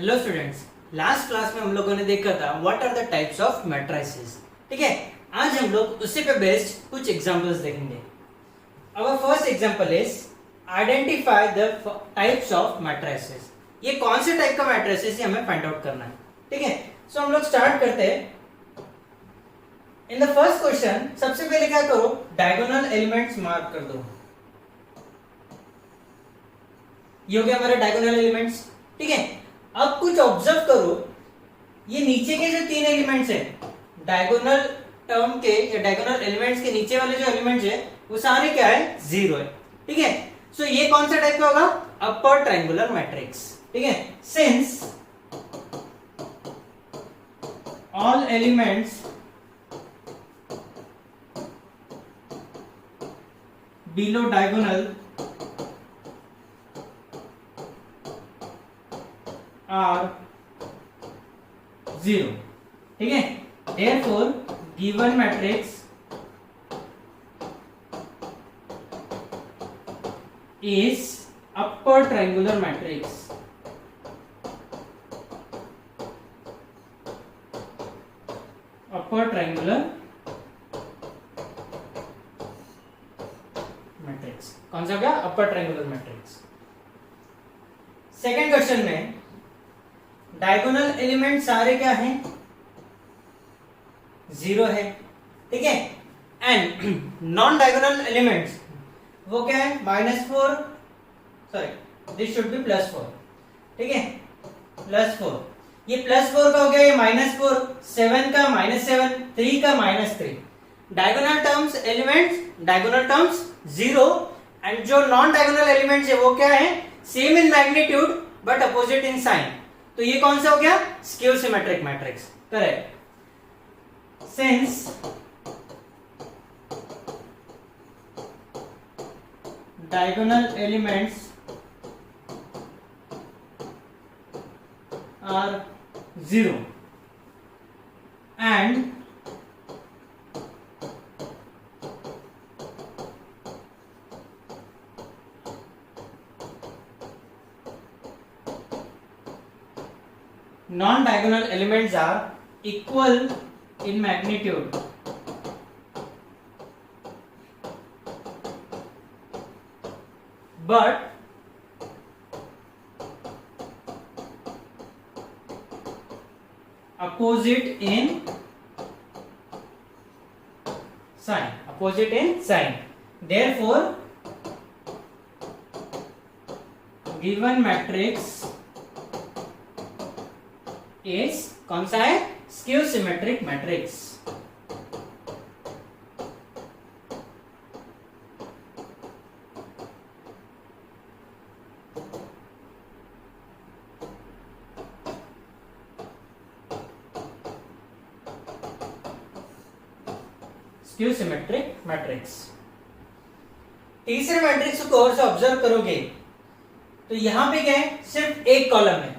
Hello students, last class में हम लोगों ने देखा था what are the types of matrices. ठीक है, आज हम लोग उसी पे बेस्ड कुछ एग्जांपल्स देखेंगे। Our first example is identify the types of matrices. ये कौन से टाइप का मैट्रिसेस है हमें फाइंड आउट करना है। ठीक है, सो हम लोग स्टार्ट करते हैं। इन द फर्स्ट क्वेश्चन सबसे पहले क्या करो, डायगोनल एलिमेंट्स मार्क कर दो। ये हो गया हमारे डायगोनल एलिमेंट्स। ठीक है, अब कुछ ऑब्जर्व करो, ये नीचे के जो तीन एलिमेंट्स हैं डायगोनल टर्म के या डायगोनल एलिमेंट्स के नीचे वाले जो एलिमेंट्स है वो सारे क्या है, जीरो है। ठीक है, सो ये कौन सा टाइप का होगा, अपर ट्रायंगुलर मैट्रिक्स। ठीक है, since all elements below diagonal are zero. ठीक है, therefore given matrix is upper triangular matrix। upper triangular matrix कौन सा हो गया, upper triangular matrix। Second question में डायगोनल एलिमेंट सारे क्या हैं, जीरो है। ठीक है, एंड नॉन डायगोनल एलिमेंट्स वो क्या है, -4, सॉरी दिस शुड बी +4। ठीक है, +4, ये +4 का हो गया, ये -4, 7 का -7, 3 का -3। Diagonal terms elements, diagonal terms zero, and जो नॉन डायगोनल एलिमेंट्स है वो क्या है, same in magnitude but opposite in sign. तो ये कौन सा हो गया, skew symmetric matrix. Correct, since diagonal elements are zero and non-diagonal elements are equal in magnitude but opposite in sign, opposite in sign। therefore given matrix is कौन सा है, skew symmetric matrix. Skew symmetric matrix. तीसरे matrix को और से observe करोगे तो यहां पे क्या है, सिर्फ एक कॉलम है,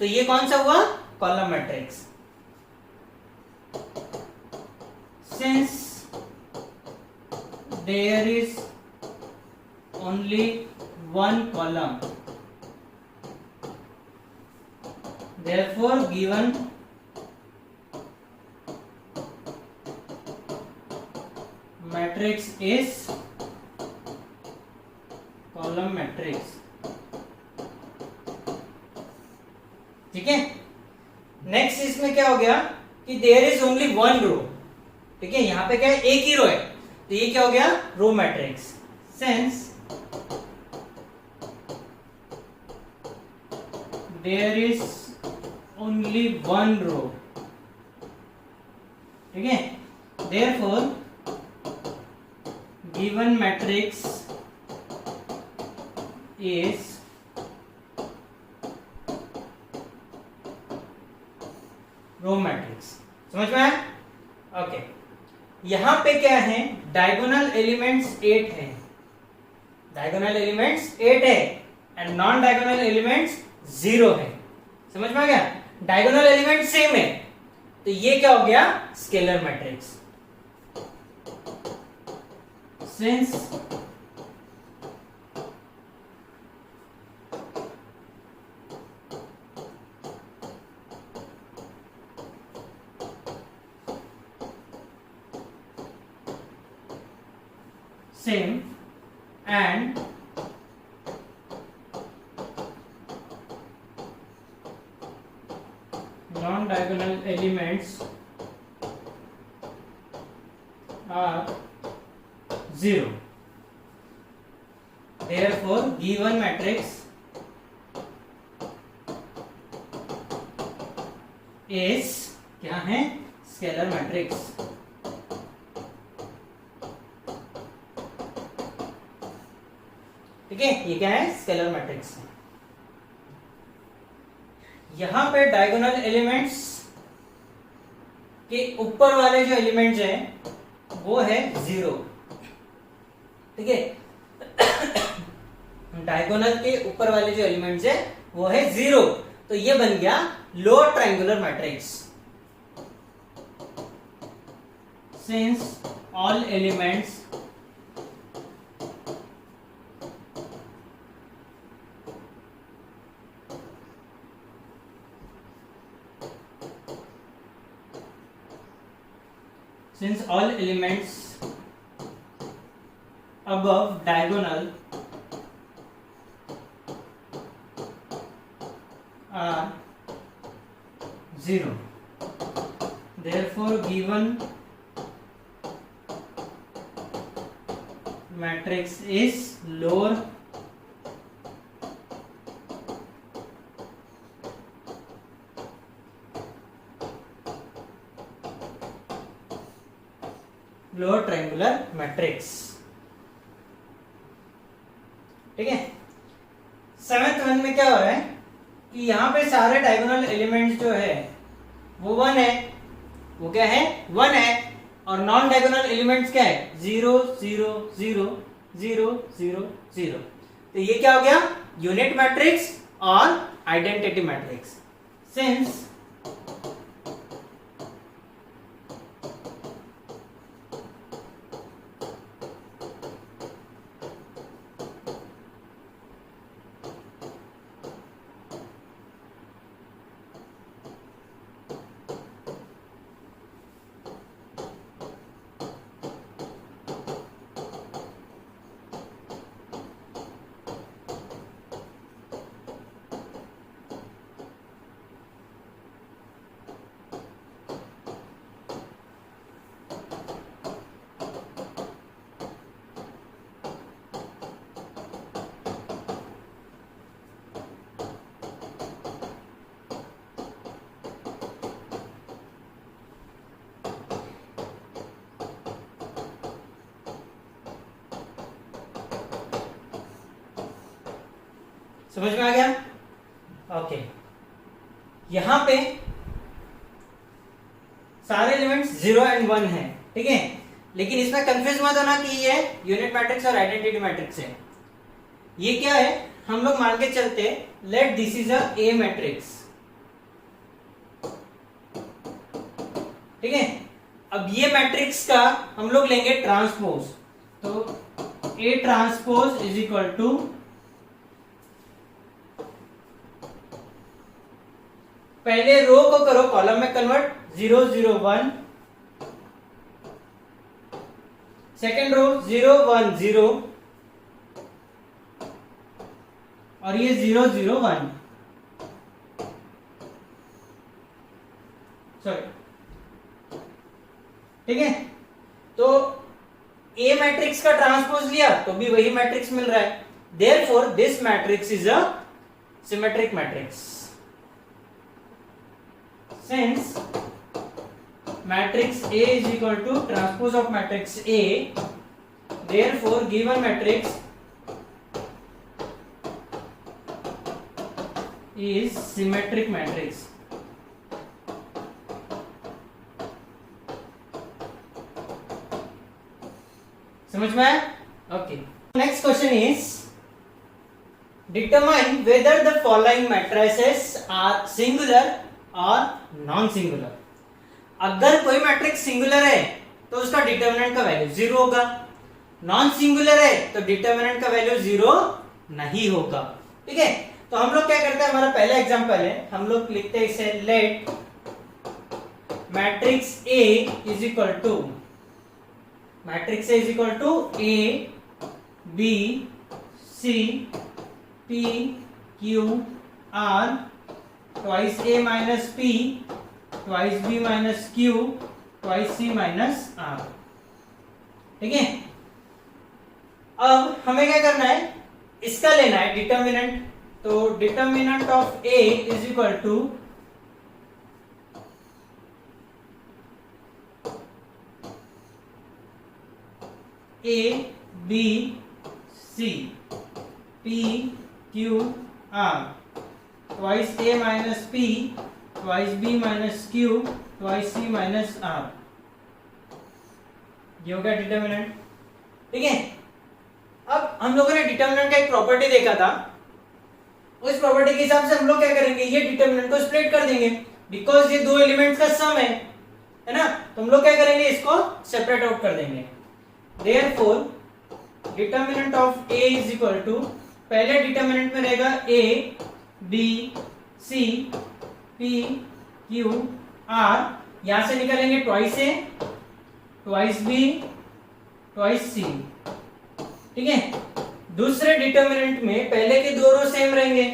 तो ये कौन सा हुआ, column matrix. Since there is only one column therefore given matrix is column matrix। ठीक है, नेक्स्ट इसमें क्या हो गया कि there is only one row. ठीक है, यहां पे क्या है, एक ही रो है, तो ये क्या हो गया, row matrix. Since there is only one row, ठीक है, therefore given matrix is row matrix. समझ में आया, ओके। यहां पे क्या है, डायगोनल एलिमेंट्स 8 है, डायगोनल एलिमेंट्स 8 है एंड नॉन डायगोनल एलिमेंट्स 0 है। समझ में आ गया, डायगोनल एलिमेंट सेम है, तो ये क्या हो गया, scalar matrix. Since same and non-diagonal elements are 0. Therefore given matrix is क्या है? Scalar matrix. ठीक है, ये क्या है? Scalar matrix. यहां पे डायगोनल एलिमेंट्स के ऊपर वाले जो एलिमेंट्स हैं वो है 0। ठीक है, डायगोनल के ऊपर वाले जो एलिमेंट्स है वो है 0, तो ये बन गया lower triangular matrix. Since all elements above diagonal are 0, therefore given matrix is lower triangular matrix. ठीक है, 7th वन में क्या हो रहा है कि यहाँ पे सारे डायगोनल एलिमेंट्स जो है वो 1 है। वो क्या है? 1 है। और नॉन डायगोनल एलिमेंट्स क्या है? 0 0 0 0 0 0। तो ये क्या हो गया? यूनिट मैट्रिक्स और आइडेंटिटी मैट्रिक्स। सिंस समझ में आ गया? ओके, यहां पे सारे एलिमेंट्स 0 एंड 1 है। ठीक है, लेकिन इसमें कंफ्यूज मत होना कि ये यूनिट मैट्रिक्स और आइडेंटिटी मैट्रिक्स है। ये क्या है? हम लोग मान के चलते let this is a A matrix. ठीक है, अब ये मैट्रिक्स का हम लोग लेंगे ट्रांसपोज। तो A transpose is equal to पहले रो को करो कॉलम में कन्वर्ट, 0 0 1, सेकेंड रो 0 1 0 और ये 0 0 1। सॉरी, ठीक है, तो ए मैट्रिक्स का ट्रांसपोज लिया तो भी वही मैट्रिक्स मिल रहा है। Therefore this matrix is a symmetric matrix. Since matrix A is equal to transpose of matrix A, therefore given matrix is symmetric matrix। समझ में आया? Okay, next question is determine whether the following matrices are singular और non singular. अगर कोई matrix singular है तो उसका determinant का वैल्यू 0 होगा, नॉन सिंगुलर है तो डिटर्मिनेंट का वैल्यू 0 नहीं होगा। ठीक है, तो हम लोग क्या करते हैं, हमारा पहला एग्जांपल है, हम लोग लिखते हैं इसे let matrix A is equal to matrix is equal to a b c p q r twice a minus p twice b minus q twice c minus r. ठीक है, अब हमें क्या करना है, इसका लेना है डिटर्मिनेंट। तो determinant of A is equal to a b c p q r twice a minus p twice b minus q twice c minus r. ये हो गया डिटर्मिनेंट। ठीक है, अब हम लोगों ने डिटर्मिनेंट का एक प्रॉपर्टी देखा था, उस प्रॉपर्टी के हिसाब से हम लोग क्या करेंगे, ये डिटर्मिनेंट को स्प्लिट कर देंगे, बिकॉज ये दो एलिमेंट्स का सम है ना। तो हम लोग क्या करेंगे, इसको सेपरेट आउट कर देंगे। Therefore determinant of A is equal to, पहले डिटर्मिनेंट में रहेगा a b c p q r, यहां से निकालेंगे twice a twice b twice c. ठीक है, दूसरे डिटर्मिनेंट में पहले के दो रो सेम रहेंगे,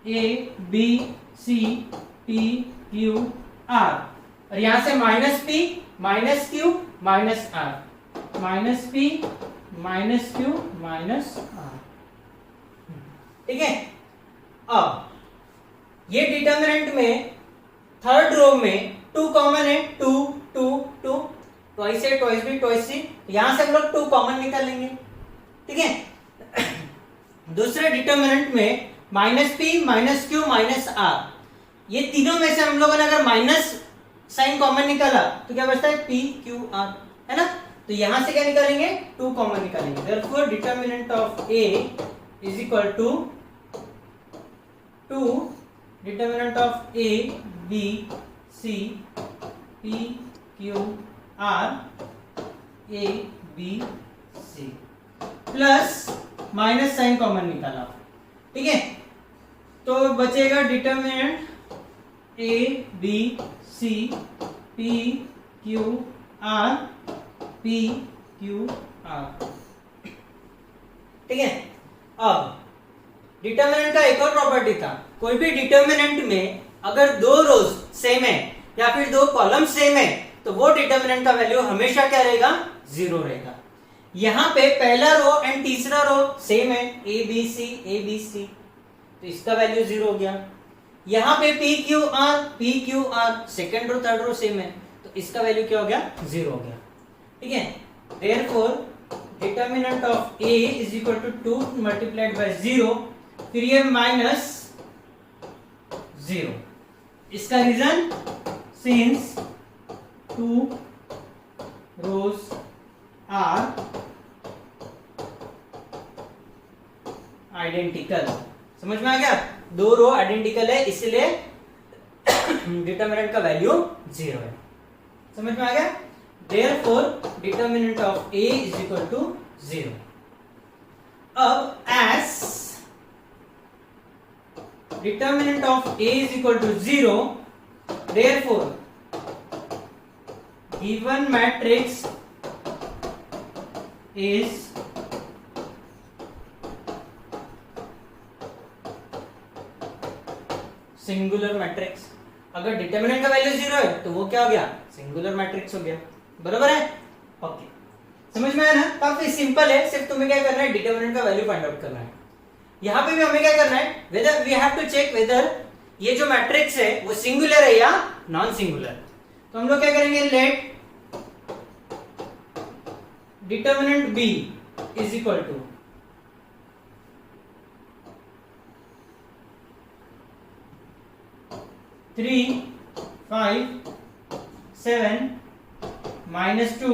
a b c p q r, और यहां से minus p minus q minus r, minus p minus q minus r. ठीक है, अब ये डिटर्मिनेंट में थर्ड रो में टू कॉमन है, two two two, twice a twice b twice c, यहां से हम लोग टू कॉमन निकालेंगे। ठीक है, दूसरे डिटर्मिनेंट में minus p minus q minus r, ये तीनों में से हम लोगों ने अगर माइनस साइन कॉमन निकाला तो क्या बचता है, पी क्यू आर, है ना। तो यहां से क्या निकालेंगे, टू कॉमन निकालेंगे। Therefore determinant of A is equal to two determinant of a b c p q r a b c plus minus sign common निकाला। ठीक है, तो बचेगा determinant a b c p q r p q r. ठीक है, अब determinant का एक और प्रॉपर्टी था, कोई भी डिटर्मिनेंट में अगर दो रोज सेम है या फिर दो कॉलम सेम है तो वो डिटर्मिनेंट का वैल्यू हमेशा क्या रहेगा, जीरो रहेगा। यहां पे पहला रो एंड तीसरा रो सेम है, ए बी सी, तो इसका वैल्यू जीरो हो गया। यहां पे p q r second row third row same है, तो इसका वैल्यू क्या हो गया, जीरो हो गया। ठीक है, therefore determinant of A is equal to 2 multiplied by 0, फिर ये माइनस 0। इसका reason, since 2 rows are identical. समझ में आ गया, दो रो आइडेंटिकल है इसलिए डिटर्मिनेंट का वैल्यू 0 है। समझ में आ गया, therefore determinant of A is equal to 0। अब as determinant of A is equal to 0, therefore given matrix is singular matrix. अगर डिटर्मिनेंट का वैल्यू 0 है तो वो क्या हो गया, सिंगुलर मैट्रिक्स हो गया। बराबर है, ओके, समझ में आया ना। काफी सिंपल है, सिर्फ तुम्हें क्या करना है, डिटर्मिनेंट का वैल्यू फाइंड आउट करना है। यहां पे भी हमें क्या करना है, whether we have to check whether ये जो मैट्रिक्स है वो सिंगुलर है या नॉन सिंगुलर। तो हम लोग क्या करेंगे, let determinant B is equal to 3 5 7 -2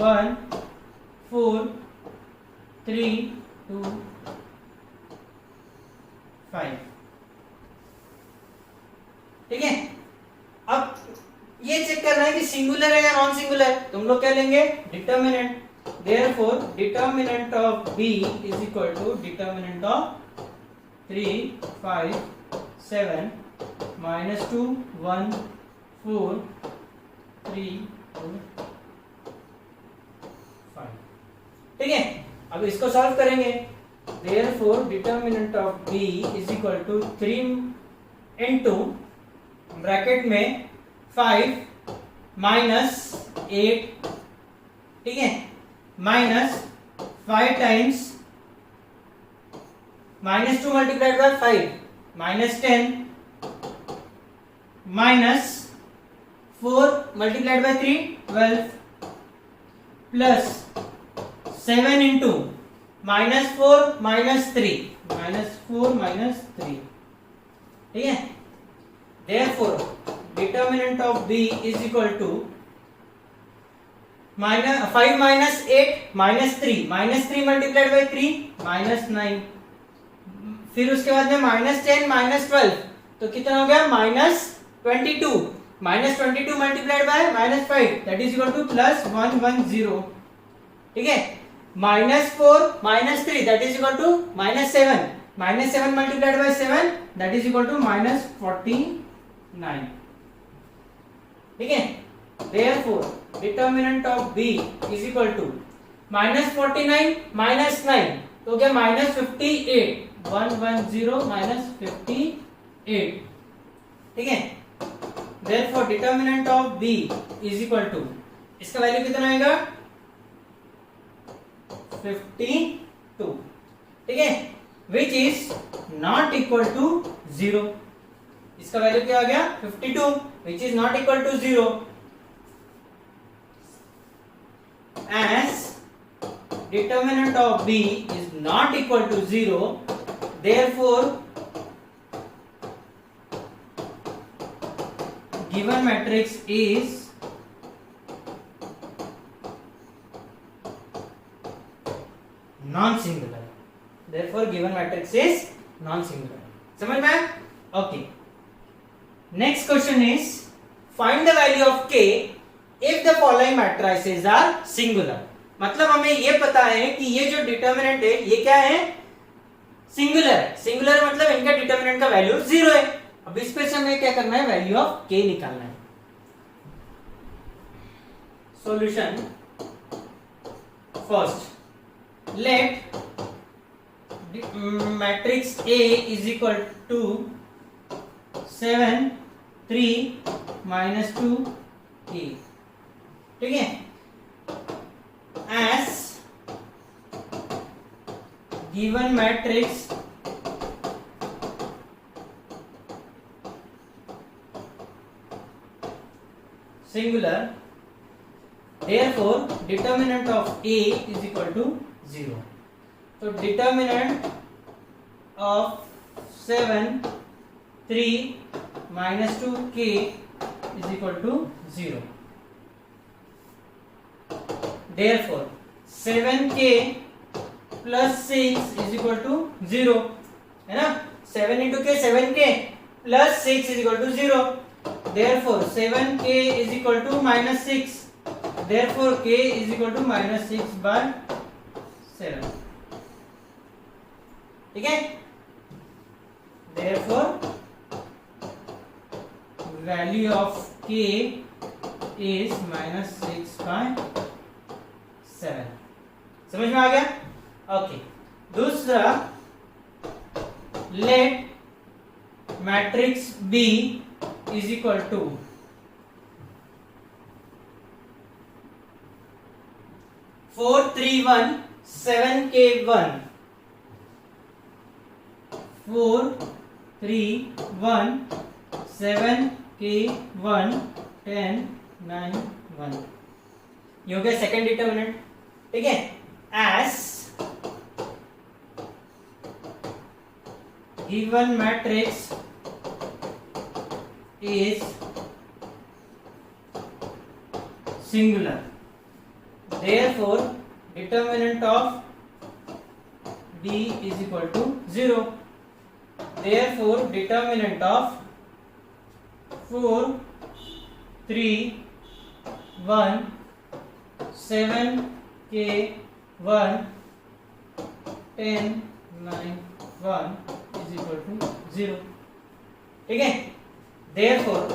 1 4 3 2 5। ठीक है, अब ये चेक करना है कि सिंगुलर है या नॉन सिंगुलर है, तो हम लोग क्या लेंगे, determinant. Therefore determinant of B is equal to determinant of 3 5 7 -2 1 4 3 ठीक है, अब इसको सॉल्व करेंगे। Therefore determinant of b is equal to 3 इंटू ब्रैकेट में 5 माइनस 8, ठीक है, minus 5 times -2 multiplied by 5 minus 10 minus 4 multiplied by 3 12 plus 7 into -4 -3 -4 -3, ठीक है। Therefore determinant of b is equal to 5 minus 8 minus 3 multiplied by 3 -9, फिर उसके बाद में -10 -12 तो कितना हो गया -22 multiplied by -5 that is equal to +110, ठीक है। -4 -3 that is equal to -7 multiplied by 7 that is equal to -49, ठीक है। Therefore determinant of b is equal to -49 -9 तो क्या -58 110 -58, ठीक है। Therefore determinant of b is equal to, इसका वैल्यू कितना आएगा 52, ठीक है, which is not equal to 0। इसका वैल्यू क्या आ गया 52 which is not equal to 0, as determinant of b is not equal to 0, therefore given matrix is non-singular। Therefore given matrix is non-singular। समझ में आया? Okay। Next question is find the value of k if the following matrices are singular। मतलब हमें ये पता है कि ये जो डिटर्मिनेंट है ये क्या है, सिंगुलर है। सिंगुलर मतलब इनका डिटर्मिनेंट का वैल्यू 0 है। अब इस पे से हमें क्या करना है, वैल्यू ऑफ k निकालना है। Solution first, let matrix A is equal to 7 3 -2 A, ठीक है, as given matrix singular, therefore determinant of A is equal to 0। तो determinant of 7 3 -2k is equal to 0। Therefore 7k plus 6 is equal to 0, है ना। 7 into k 7k plus 6 is equal to 0। Therefore 7k is equal to -6। Therefore k is equal to -6/7, ठीक है। Therefore value of k is -6/7। समझ में आ गया? Okay. दूसरा, let matrix B is equal to 4 3 1 7k1 4 3 1 7k1 10 9 1, ये हो गया सेकेंड डिटर्मिनेंट, ठीक है। S given matrix is singular, therefore determinant of B is equal to 0। Therefore determinant of 4 3 1 7k1 10 9 1 is equal to 0, ठीक है। Therefore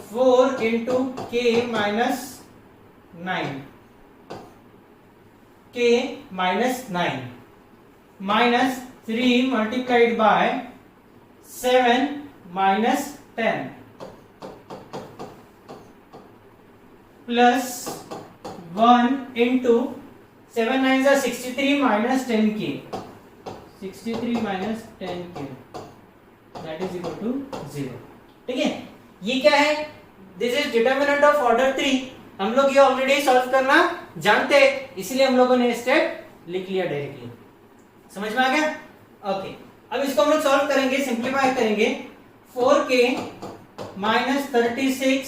4 into k minus 9 k minus 9 minus 3 multiplied by 7 minus 10 plus 1 into 7 9s are 63 minus 10k 63 minus 10k that is equal to 0. ठीक है, ये क्या है? This is determinant of order 3. हम लोग ये ऑलरेडी सॉल्व करना जानते हैं, इसलिए हम लोगों ने स्टेप लिख लिया डायरेक्टली. समझ में आ गया? ओके, अब इसको हम लोग सॉल्व करेंगे, सिंप्लीफाई करेंगे. 4k minus 36,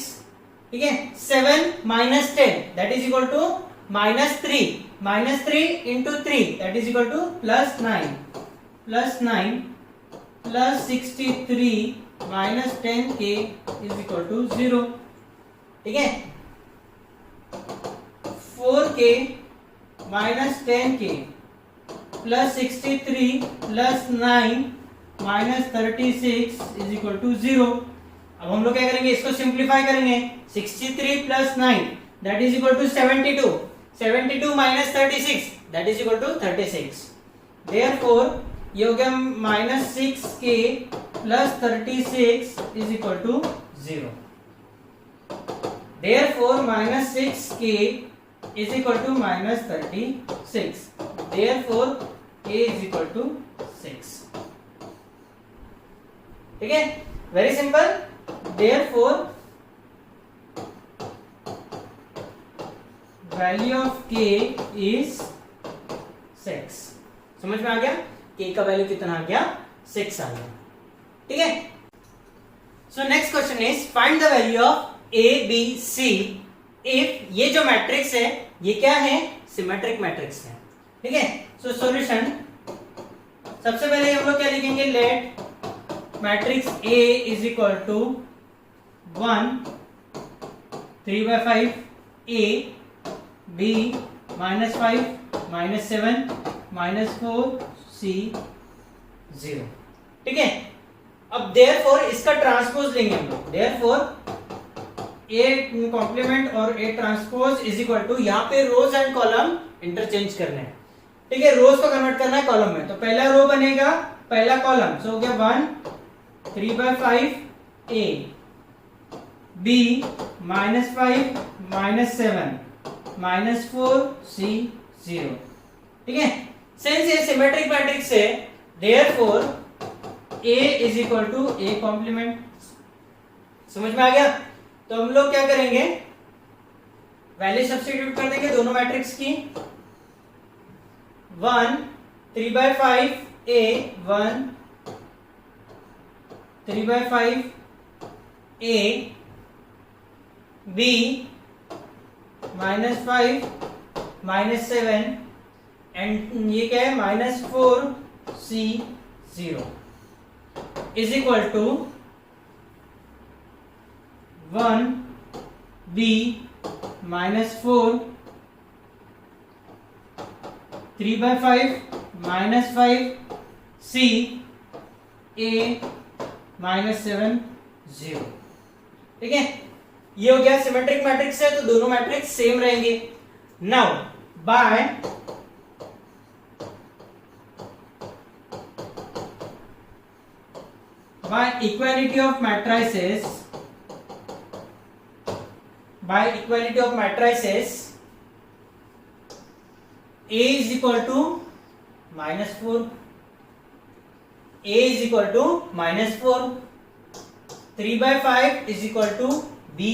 ठीक है, 7 minus 10 that is equal to minus 3 into 3 that is equal to plus 9 plus 63 minus 10k is equal to 0. ठीक है, 4k minus 10k plus 63 plus 9 minus 36 is equal to 0. अब हम लोग क्या करेंगे, इसको सिंप्लीफाई करेंगे. 63 plus 9 that is equal to 72. 72 minus 36 that is equal to 36. Therefore ये हो गया minus 6k plus 36 is equal to 0. Therefore minus 6k is equal to minus 36. Therefore k is equal to 6. ठीक है, very simple. Therefore value of k is 6. समझ में आ गया? k का वैल्यू कितना आ गया? 6 आ गया. ठीक है, so next question is find the value of a b c if ये जो मैट्रिक्स है ये क्या है? सिमेट्रिक मैट्रिक्स है. ठीक है, सो सॉल्यूशन सबसे पहले हम लोग क्या लिखेंगे? Let matrix A is equal to 1 3/5 A B -5 -7 -4 C 0. ठीक है, अब देयरफॉर इसका ट्रांसपोज लेंगे हम लोग. देयरफॉर A कॉम्प्लीमेंट और A transpose is equal to, यहाँ पे रोज एंड कॉलम इंटरचेंज करने हैं. ठीक है, रोज को कन्वर्ट करना है कॉलम में, तो पहला रो बनेगा पहला कॉलम, सो हो गया 1 3/5 A B -5 -7 -4 C 0. ठीक है, सिंस ये सिमेट्रिक मैट्रिक्स है therefore A is equal to A complement. समझ में आ गया? तो हम लोग क्या करेंगे, वैल्यू सब्स्टिट्यूट कर देंगे दोनों मैट्रिक्स की. 1 3/5 A 1 3/5 A B -5 -7 एंड ये क्या है -4 C 0 is equal to 1 B -4 3/5 -5 C A -7 0. ठीक है, ये हो गया सिमेट्रिक मैट्रिक्स है, तो दोनों मैट्रिक्स सेम रहेंगे. Now by equality of matrices, by equality of matrices A is equal to -4, A is equal to -4, 3/5 is equal to B,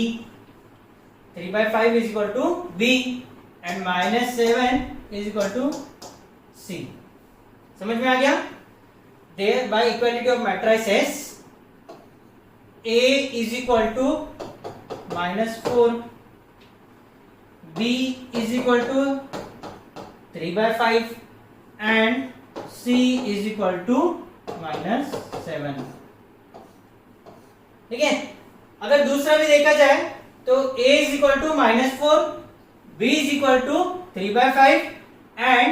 3/5 is equal to B and -7 is equal to C. समझ में आ गया? There by equality of matrices A is equal to -4, B is equal to 3/5 and C is equal to -7. ठीक है, अगर दूसरा भी देखा जाए तो A is equal to -4, B is equal to 3/5 and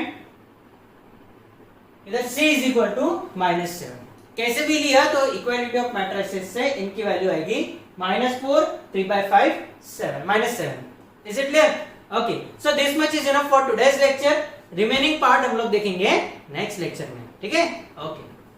इधर C is equal to -7. कैसे भी लिया तो इक्वालिटी ऑफ मैट्रिसेस से इनकी वैल्यू आएगी -4 3/5 7 -7. Is it clear? Okay, so this much is enough for today's lecture. Remaining part हम लोग देखेंगे नेक्स्ट लेक्चर में, ठीक है। ओके।